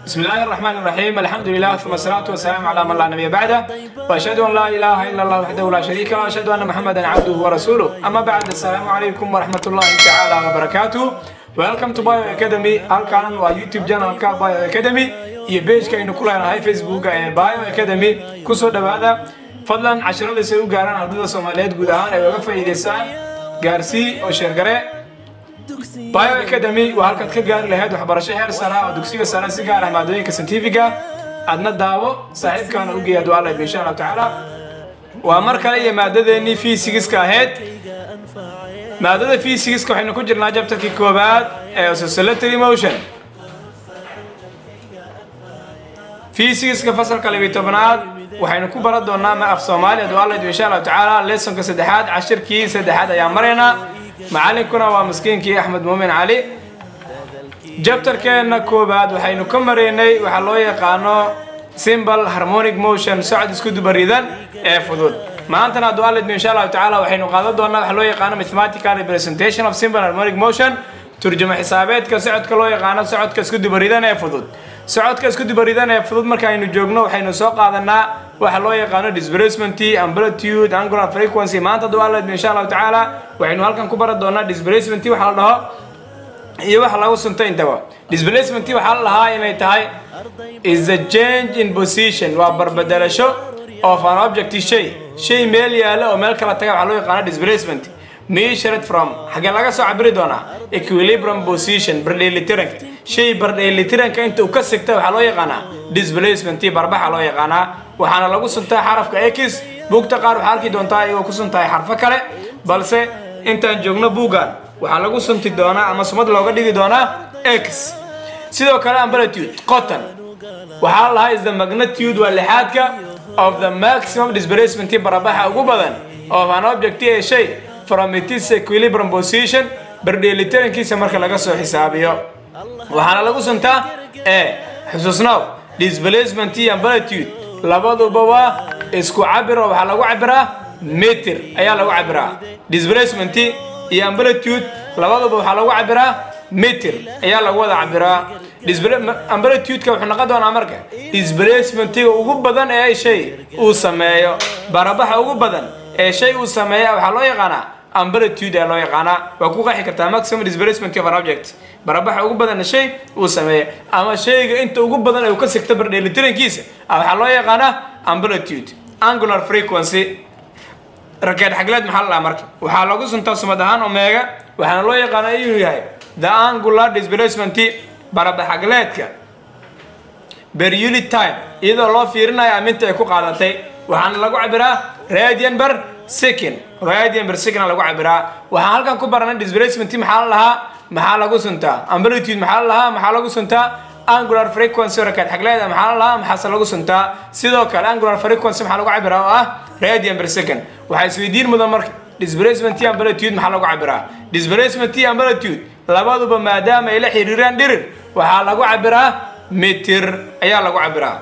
بسم الله الرحمن الرحيم الحمد لله ثم الصلاة والسلام على من لا نبي بعده وأشهد أن لا إله إلا الله وحده لا شريك له وأشهد أن محمدا عبده ورسوله أما بعد السلام عليكم ورحمة الله تعالى وبركاته. Welcome to Bio Academy. halkan waa YouTube channelka Bio Academy iyo page-ka aynu ku leenahay Facebook-ga ee Bio Academy. ku soo dhawaada fadlan casharada si u gaaraan ardayda Soomaaliyeed guud ahaan ay uga faa'iideystaan gaarsii oo share gare Bio Academy waa halkaad ka gaari lahayd waxbarasho heer sare oo dugsiga sare si gaar ah maadooyinka scientific-ga adna daawo saaxiibkana u geeyo Allah insha Allah taala. waa mar kale iyo maadadeeni physics-ka ahayd maadada physics-ka waxaynu ku jirnaa chapter-kii koobaad ee oscillatory motion. physics-ka fasalka 12aad waxaynu ku baran doonaa ma af Soomaaliya Allah insha Allah taala lesson-ka saddexaad cashirkii saddexaad ayaa mareena macallinkuna waa miskiinkii Axmed Muumin Cali. chapter-keena koobaad waxaynu ka mareynay waxa loo yaqaano simple harmonic motion socod isku dubaridan ee fudud. maanta na Allah insha Allah taala waxaynu qaadan doonaa waxa loo yaqaano mathematical representation of simple harmonic motion turjuma xisaabeedka socodka loo yaqaano socodka isku dubaridan ee fudud. socodka isku dubaridan ee fudud marka aynu joogno waxaynu soo qaadanaa waxa loo yaqaano displacement, amplitude, angular frequency. maanta Allah insha Allah taala waxaynu halkan ku baran doonaa displacement waxa la dhaho iyo waxa lagu sunto intaba. displacement waxa la lahaa inay tahay is the change in position waa barbedelasho of an object shay meel yaala oo meel kala taga waxa loo yaqaan displacement. measured from xagee laga soo cabiri doonaa equilibrium position bardheelitiranka shay bardheelitiranka inta uu ka sigta waxa loo yaqaanaa displacement barbaxa loo yaqaanaa. waxaana lagu suntaa xarafka x buugta qaar waxa arki doontaa ayuu ku suntahay xarfo kale balse intaan joogno buugan waxa lagu sunti doonaa ama sumad looga dhigi doonaa x. sidoo kale amplitude qotan waxa la lahaa is the magnitude waa lixaadka of the maximum displacement barbaxa ugu badan of an object ee shay from its equilibrium position bardheelitirankiisa marka laga soo xisaabiyo waxaana lagu suntaa xusuusnaaw displacement iyo amplitude labaduba waa isku cabir oo waxa lagu cabiraa meter ayaa lagu cabiraa. displacement iyo amplitude labaduba waxa lagu cabiraa meter ayaa lagu wada cabiraa. amplitude-ka wuxuu noqon doonaa marka displacement-ga ugu badan ee shay uu sameeyo barabaxa ugu badan ee shay uu sameeyo waxa loo yaqaanaa amplitude ee loo yaqaanaa. waa ku qeexi kartaa maximum displacement of an object barabaxa ugu badan shay uu sameeyo ama shayga inta ugu badan ee uu ka sigto bardheelitirankiisa waxa loo yaqaanaa amplitude. angular frequency rakeed xagleed maxaa la marka waxa lagu suntaa sumad ahaan omega waxaana loo yaqaanaa inuu yahay the angular displacement barabaxa xagleedka per unit time iyadoo loo fiirinayo aminta ay ku qaadatay waxaana lagu cabiraa radian per second lagu cabiraa. waxaan halkan ku baranay displacement maxaa la lahaa maxaa lagu suntaa amplitude maxaa la lahaa maxaa lagu suntaa angular frequency rakeed xagleed maxaa la lahaa maxaa lagu suntaa. sidoo kale angular frequency maxaa lagu cabiraa oo ah radian per second. waxa isweydiin mudan marka displacement iyo amplitude maxaa lagu cabiraa. displacement iyo amplitude labaduba maadaama ay la xiriiraan dhirir waxaa lagu cabiraa meter ayaa lagu cabiraa.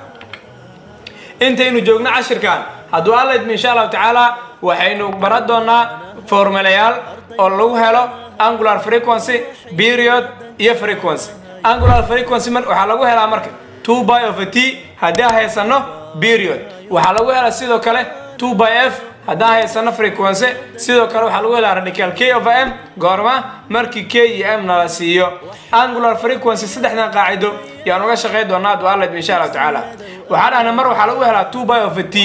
intaynu joogno cashirkan hadduu Allah insha Allah taala waxaynu baran doonaa formulayaal oo lagu helo angular frequency, period iyo frequency. angular frequency waxa lagu helaa marka 2 pi over t haddii haysano period waxa lagu helaa sidoo kale 2 pi f haddii haysano frequency sidoo kale waxa lagu helaa radical k over m goorma markii k iyo m na la siiyo. angular frequency saddexdan qaacido yaan uga shaqeyn doonaa hadduu Allah insha Allah taala. waxaan ahna mar waxa lagu helaa 2 pi over t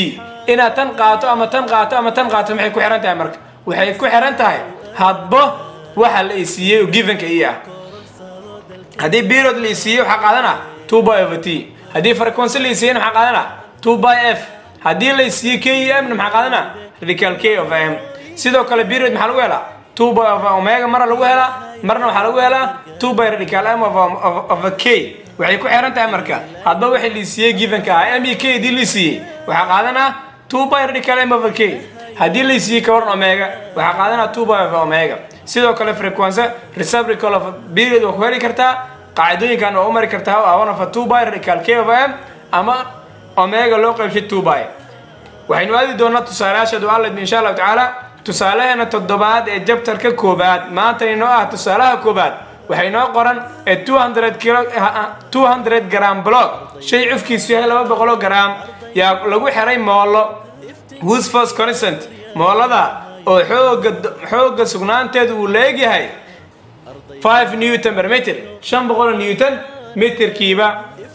inaad tan qaato ama tan qaato ama tan qaato maxay ku xiran tahay marka waxay ku xiran tahay hadba waxa la siiyay given-ka ah. haddii period la siiyay waxa qaadana 2 pi over t haddii frequency la siiyay waxa qaadana 2 pi f haddii la siiyay k iyo m waxa qaadana radical k over m. sidoo kale period maxaa lagu helaa 2 pi over omega mar lagu helaa marna waxa lagu helaa 2 pi radical m over k. waxay ku xiran tahay marka hadba waxa la siiyay given-ka m iyo k hadii la siiyay waxa qaadana 2 pi radical m over k haddii la siiyay ka waran omega waxa qaadana 2 pi over omega. sidoo kale frequency reciprocal of period oo ku heli kartaa qaacidooyinkan oo u mari kartaa oo 1 over 2 pi radical k over m ama omega loo qaybshay 2 pi. waxaynu aadi doonaa tusaalayaasha Allah insha Allah taala. tusaalaheena toddobaad ee chapter-ka koobaad maanta inoo ah tusaalaha koobaad waxay noo qoran 200 gram block shay cufkiisu yahay 200 gram yaa lagu xiray moolo whose force constant moolada oo xooga sugnaanteedu uu leeyahay 5 newton per meter 500 newton meterkiiba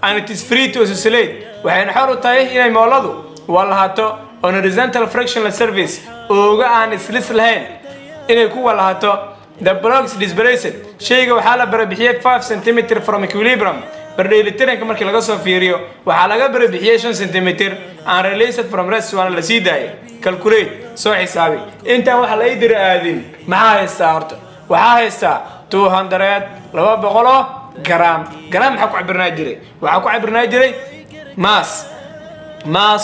and it is free to oscillate waxayna xor u tahay inay mooladu walahato on horizontal frictionless surface ooga aan islis lahayn inay ku walahato the blocks displaced shayga waxaa la barbixiyay 5 cm from equilibrium bardheelitiranka markii laga soo fiiriyo waxaa laga barbixiyay 5 cm and released from rest waana la sii daayay calculate soo xisaabi inta waxa la idira aadin maxaa haystaa horta waxaa haystaa 200 gram maxaa ku cabirnaa jiray waxaa ku cabirnaa jiray mass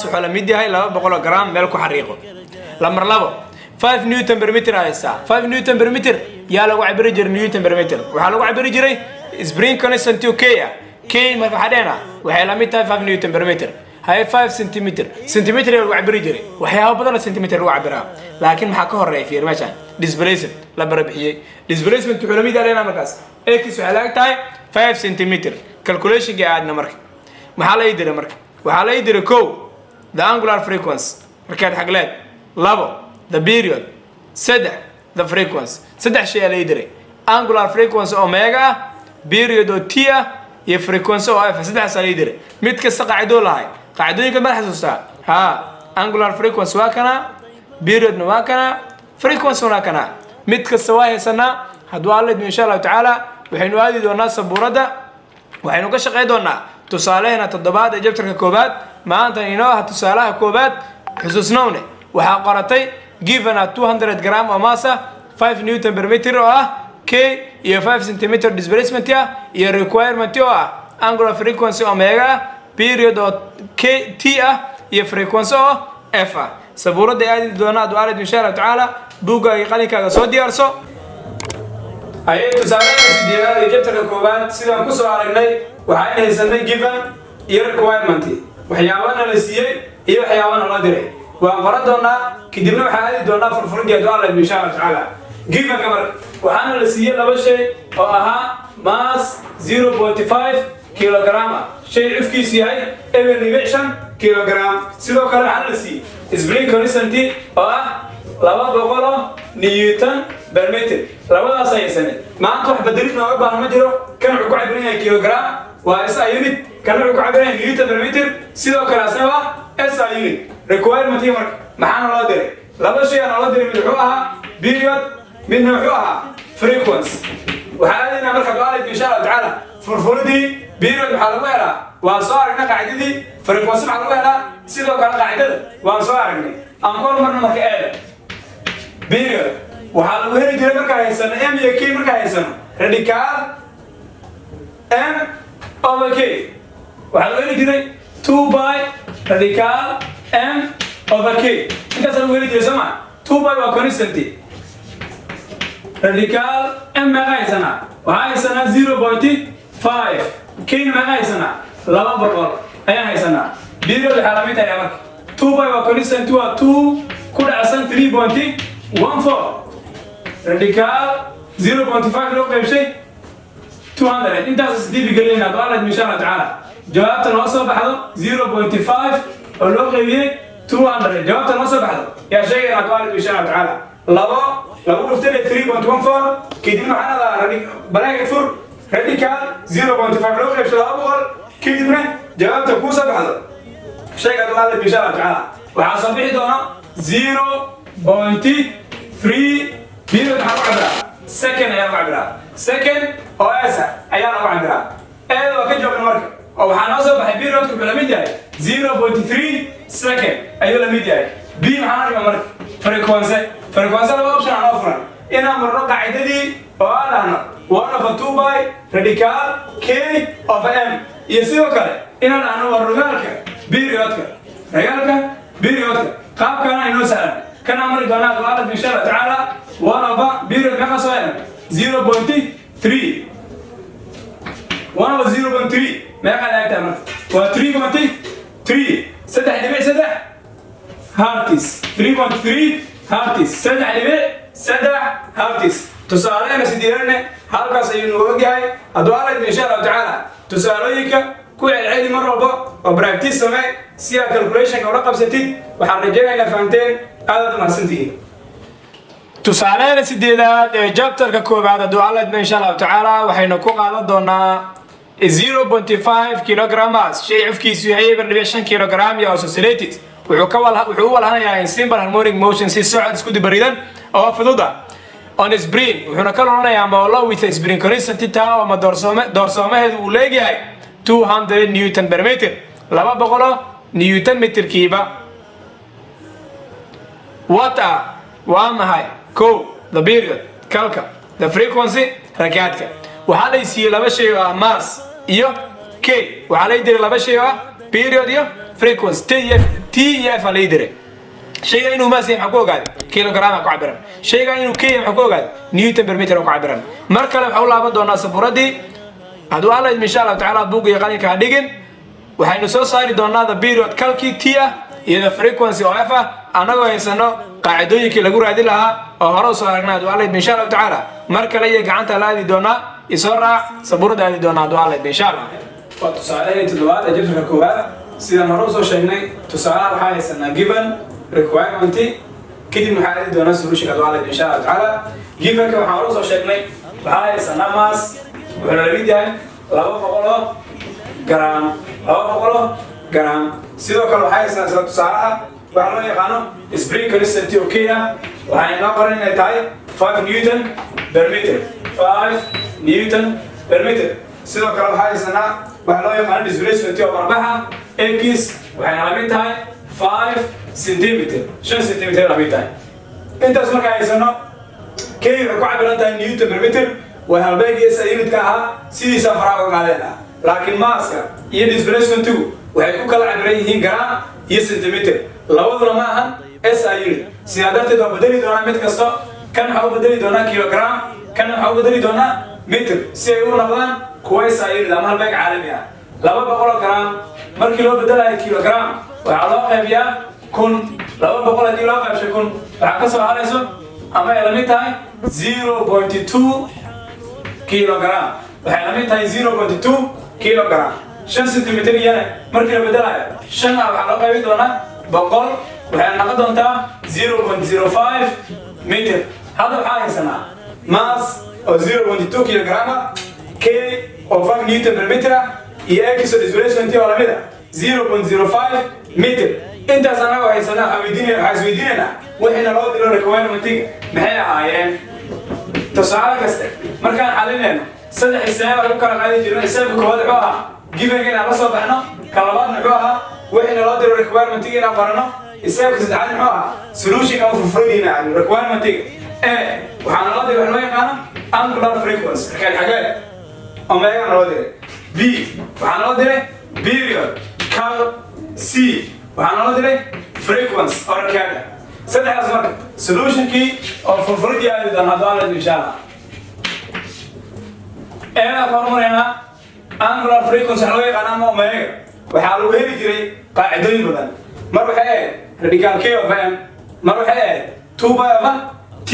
wuxuu la mid yahay 200 gram meel ku xariiqo lamar labo 5 newton per meter haysta 5 newton per meter yaa lagu cabiri jiray newton per meter waxaa lagu cabiri jiray spring constant k marka xadeena waxay la mid tahay 5 newton per meter hay 5 cm lagu cabiri jiray waxyaabo badan centimeter lagu cabiraa laakiin maxaa ka horeeya fiir meeshan displacement la barbixiyay displacement wuxuu la mid yahay markaas x waxay la tahay 5 cm calculation ga aadna marka maxaa la yidhi marka waxaa la yidhi ko the angular frequency markaad xagleed labo the period saddex the frequency saddex shay la yidhi angular frequency omega period oo t iyo frequency oo f saddex la yidhi mid kasta qaacido lahayd qaacidooyinka ma xasuustaa angular frequency waa kana period waa kana frequency waa kana mid kasta waa haysanaa hadduu alla idmo insha Allah taala waxaynu aadi doonaa sabuurada waxaynu ka shaqeyn doonaa tusaaleena toddobaad ee chapterka koobaad maanta inoo ah tusaalaha koobaad xusuusnowne waxaa qoratay given a 200 gram oo mass 5 newton per meter oo ah k iyo 5 cm displacement iyo requirement oo ah angular frequency omega period oo k t iyo frequency oo f sabuurada aadi doonaa du'aalad insha Allah taala buuga ay qalinkaaga soo diyaarso ayay tusaalaha sideedaad ee chapterka koobaad sidaan ku soo aragnay waxaan haysanay given iyo requirement waxyaabana la siiyay iyo waxyaabana la diray waan qoran doonaa kadibna waxaan aadi doonaa furfuridii du'aalad insha Allah taala given kamar waxaana la siiyay laba shay oo ahaa mass 0.5 kilogram shay cufkiisu yahay 1.5 kilogram sidoo kale waxaan la siiyay spring constant oo ah 200 newton per meter labadaas ay sanad maanta wax bedelid nooga baahan ma jiro kan wuxuu ku cabiran yahay kilogram waa SI unit kan wuxuu ku cabiran yahay newton per meter sidoo kale asna SI unit requirement marka maxaa loo diray laba shay aan loo diray mid wuxuu ahaa period midna wuxuu ahaa frequency waxaa aadayna marka du'aalad insha Allah taala furfuridii period waxaa lagu helaa waan soo aragnay qaacidadii frequency waxaa lagu helaa sidoo kale qaacidada waan soo aragnay aan ku marna marka eeda period waxaa lagu heli jiray marka haysano m iyo k marka haysano radical m over k waxaa lagu heli jiray 2 by radical m over k intaas lagu heli jiray sama 2 by waa constant radical m ma haysana waxaa haysana 0.5 k ma haysana 200 ayaa haysana period waxaa la mid tahay marka 2 by waa constant waa 2 ku dhacsan 3.14 radical 0.5 loo qaybshay 200 intaas isdiibi galina du'aalad insha Allah taala jawaabta noo soo baxdo 0.5 oo loo qaybiyay 200 jawaabta noo soo baxdo yaa sheegay du'aalad insha Allah taala lagu dhuftay 3.14 kadibna waxaan adaa balaag fur radical 0.5 loo qaybshay 200 kadibna jawaabta ku soo baxdo sheegay du'aalad insha Allah taala waxaa soo bixi doona 0.3 period waxaa lagu cabiraa second ayaa lagu cabiraa second oo s ayaa lagu cabiraa eeda waa ka joogna marka oo waxaa noo soo baxay periodku wuxuu la mid yahay 0.3 second ayuu la mid yahay b maxaa dhiga marka frequency laba option aan oo furan inaan marno qaacidadii oo aan dhahno 1/2 by radical k over m iyo sidoo kale inaan dhahno waa ragaalka periodka qaabkana inoo sahlan kana mari doonaa du'aalad insha Allah taala 1/2 period meeqa soo helan 0.3 meeqa laagtaa marka waa 3.3 3.3 hertz 3.3 hertz 3.3 hertz tusaalena sideedane halkaas ayuu nooga yahay hadduu alla idmo insha allahu tacaala tusaalooyinka ku celceli mar walba oo practice samee si aad calculationka ula qabsatid waxaan rajaynaynaa fahamteen aad mahadsantihiin tusaalena sideedaad ee chapterka koobaad hadduu alla idmo insha allahu tacaala waxaynu ku qaadan doonaa 0.5 kilograms shay cufkiisu yahay 5 kilogram iyo oscillated wuxuu u walhanayaa in simple harmonic motion si socod isku dibaridan oo fududa on spring wuxuuna ka lolanayaa moolo with spring constant taa oo doorsoomaheedu uu leeyahay 200 newton per meter 200 newton meterkiiba what are waa maxay the period kalka the frequency rakaadka waxaa la siiyay laba shay oo ah mass iyo k waxaa la diray laba shay oo ah period iyo frequency t iyo f la diray shayga inuu mass yahay maxaa ku ogaaday kilogram ku cabiran shayga inuu k yahay maxaa ku ogaaday newton per meter ku cabiran mar kale waxa uu laaban doonaa sabuuradii hadduu alla idmo insha allahu tacaala buugga iyo qalinka ha dhigin waxaynu soo saari doonaa the period kalkii t ah iyo the frequency oo f ah annagoo haysano qaacidooyinkii lagu raadin lahaa oo hore usoo aragnaa hadduu alla idmo insha allahu tacaala mar kale iyo gacanta la aadi doonaa isoo raac sabuurada aadi doonaa hadduu alla idmo insha allah waa tusaalehii toddobaad ee jabtarka koowaad sidaan hore usoo sheegnay tusaalaha waxaa haysanaa given requirement kadib waxaa aadi doonaa solution hadduu alla idmo insha allahu tacaala givenka waxaan hore usoo sheegnay waxaa haysanaa mass wuxuuna la mid yahay 200 gram sidoo kale waxaa haysanaa isla tusaalaha waxaa loo yaqaano spring constant oo k ah waxaan inoo qoran inay tahay 5 newton per meter 5 newton per meter sidoo kale waxaa haysanaa waxaa loo yaqaano displacement oo marbaxa x waxayna la mid tahay 5 centimeter 5 centimeter la mid tahay intaas markaa haysano k waxay ku cabiran tahay newton per meter waa halbeegiisa unit-ka ahaa sidiisa faraha uga qaadeen laakiin maaska iyo displacement-ku waxay ku kala cabiran yihiin gram iyo centimeter labaduna ma ahan SI unit sidaa darteed waa bedeli doonaa mid kasto kan waxaa u bedeli doonaa kilogram kan waxaa u bedeli doonaa meter si ay u noqdaan kuwa SI unit ama halbeeg caalami ah 200 gram markii loo bedelayo kilogram waxaa loo qaybiyaa 200 haddii loo qaybshay 1000 waxaa ka soo harayso ama ay la mid tahay 0.2 kilogram waxay la mid tahay 0.2 kilogram 5 centimeter iyana markii la bedelayo 5 waxaa loo qaybi doonaa 100 waxay noqon doontaa 0.05 meter hadda waxaa haysanaa mass oo 0.2 kilogram k oo 5 newton per meter iyo x oo displacement oo la mid ah 0.05 meter intaas anagoo haysanaa waxaa isweydiinaynaa wixina loo dilo requirement-iga maxay ahaayeen tusaale kasta markaan xalinayno saddex xisaab lagu kala qaadi jirno xisaabka koowaad wuxuu ahaa given inaan la soo baxno ka labaadna wuxuu ahaa wixina loo dilo requirement-iga inaan qorano xisaabka saddexaad muxuu ahaa solution ama furfuradiina requirement-iga waxaana loo diray wax loo yaqaano angular frequency markaan xagee omega loo diray b waxaana loo diray period cal c waxaana loo diray frequency oo rakaada saddexdaas marka solutionkii oo furfuradii aadi doona hadduu alla idmo insha allah eena ka hormarayna angular frequency waxa loo yaqaana ama omega waxaa lagu heli jiray qaacidooyin badan mar waxay ahayd radical k of m mar waxay ahayd 2 by f t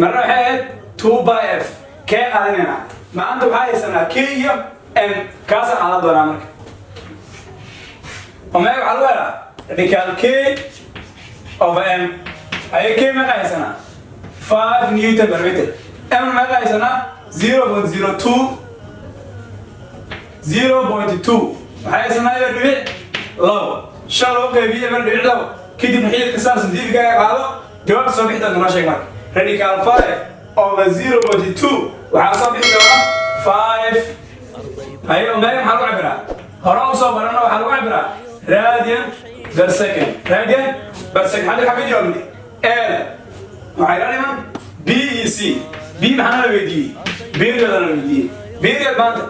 marna waxay ahayd 2 by f kee qaadanayna maanta waxaa haysanaa k iyo m kaasa qaadan doonaa marka omega waxaa lagu helaa radical k of m ayay k meeqa haysanaa 5 newton per meter m meeqa haysanaa 0.02 waxay haysanaa eber dhibic labo shan loo qaybiyo eber dhibic labo kadibna xididka saar scientific aga qaado jawaabta soo bixi doonta noo sheeg marka radical 5 over 0.2 waxaa soo bixi doona 5 haye omega maxaa lagu cabiraa hore u soo barana waxaa lagu cabiraa radian per second hadda waxaa ka jawaabnay waxay la dhiman b e c b maxaana la weydiiyey periodana la weydiiyey period maanta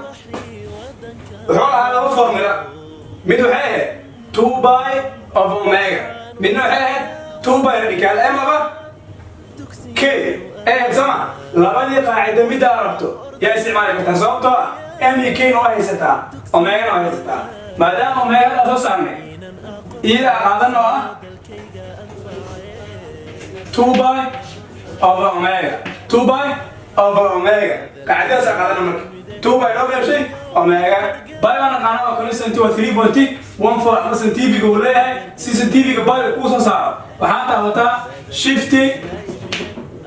wuxuu lahaa laba formula mid waxay ahayd 2 by of omega midna waxay ahayd 2 by radical m over k soma labadii qaacido middaa rabto yaa isticmaali kartaa sababtoo ah m iyo k na waa haysataa omegana waa haysataa maadaama omegada soo saarnay iyada qaadan oo ah 2 by over omega 2 by over omega قاعدة ساقادنا مرك 2 باي لو قيبسي omega باي وانا قانا وكونستنت 3.14 سنتيفيك وليها سي سنتيفيك باي كوسا صار وحاتا وتا شيفتي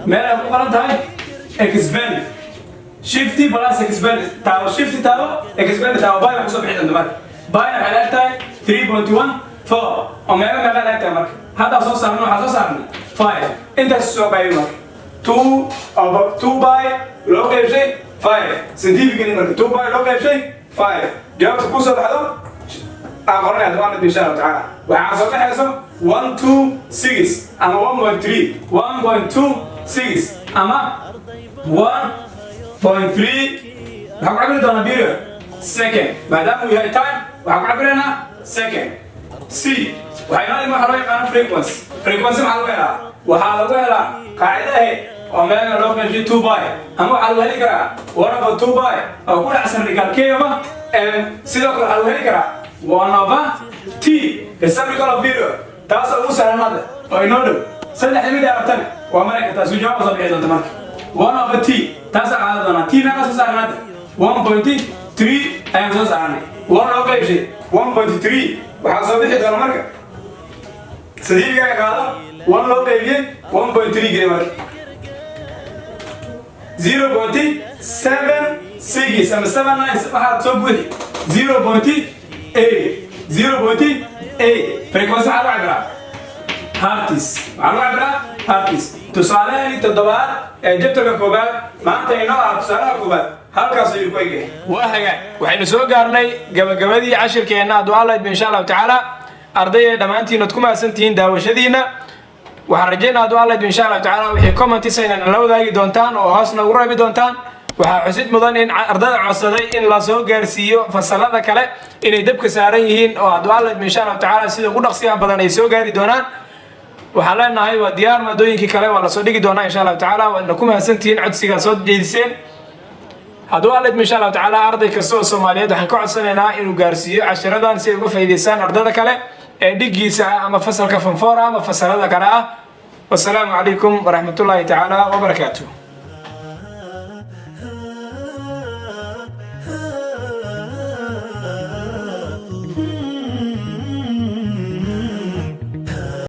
مالا مقارنة هاي expand شيفتي بلاس expand تاو شيفتي تاو expand تاو باي كوسا بحيث عندما باي حالاتها 3.14 omega ما حالاتها مرك هذا صوص عملو حصو صارني 5 انت السوق باي مرك 2 over 2 باي لو قيبسي 5 سنتيفيك مرك 2 باي لو قيبسي 5 جاوبت كوسا بحضو أقرأ هذا واحد إن شاء الله تعالى وحصل حسب 126 أما 1.3 أما 1.3 هقعد دونا بيرو second ما دام وياي time وهقعد لنا second C وهنا ما حلوه كان frequency حلوه وحلوه قاعدة هي omega log 2 باي أما حلوه كرا 1/2 باي أو كل عشان رجال كيما سيدك حلوه كرا 1/t السبب كله بيرو تاسع وسهل هذا أو ينادو سهل حميد أبتنا وأمريكا تاسع جواب صبي هذا تمام 1/t تاسع هذا أنا t ناقص سهل هذا 1.3 أيام سهل أنا 1/1 وحاسب هذا أمريكا سدير كذا هذا 1/1 1.3 جرام 0.76 أما 7 واحد صوبه 0.8 فريكونسي على عبارة هارتيس تصالح لي تدبار جبت لك كوبات ما أنت هنا تصالح كوبات هالكاس يقولي وحين سوق قارني قبل عشر كينا دعاء الله إن شاء الله تعالى أرضية دمانتي نتكم سنتين داوشدينا وحرجينا دعاء الله إن شاء الله تعالى وحكم تسعين لو ذاك دونتان وحسنا قريب دونتان وحسيت مدن إن أرضاء عصدي إن لا سوق جارسيو فالصلاة كله إن يدبك ساريهن ودعاء الله إن شاء الله تعالى سيد قول نقصيها بدن يسوق جاري دونان وحلنا هاي وديار ما دوين كله ولا صديق دونا إن شاء الله تعالى وإنكم سنتين عد سيجا صوت جيدسين هدو الله إن شاء الله تعالى أرضي كسوة الصومالية ده حنكون عصنا إنه جارسيو عشرة دان سيجوا في ديسان أرضاء كله دقي ساعة أما فصل كفن فورا أما فصل هذا كله والسلام عليكم ورحمة الله تعالى وبركاته.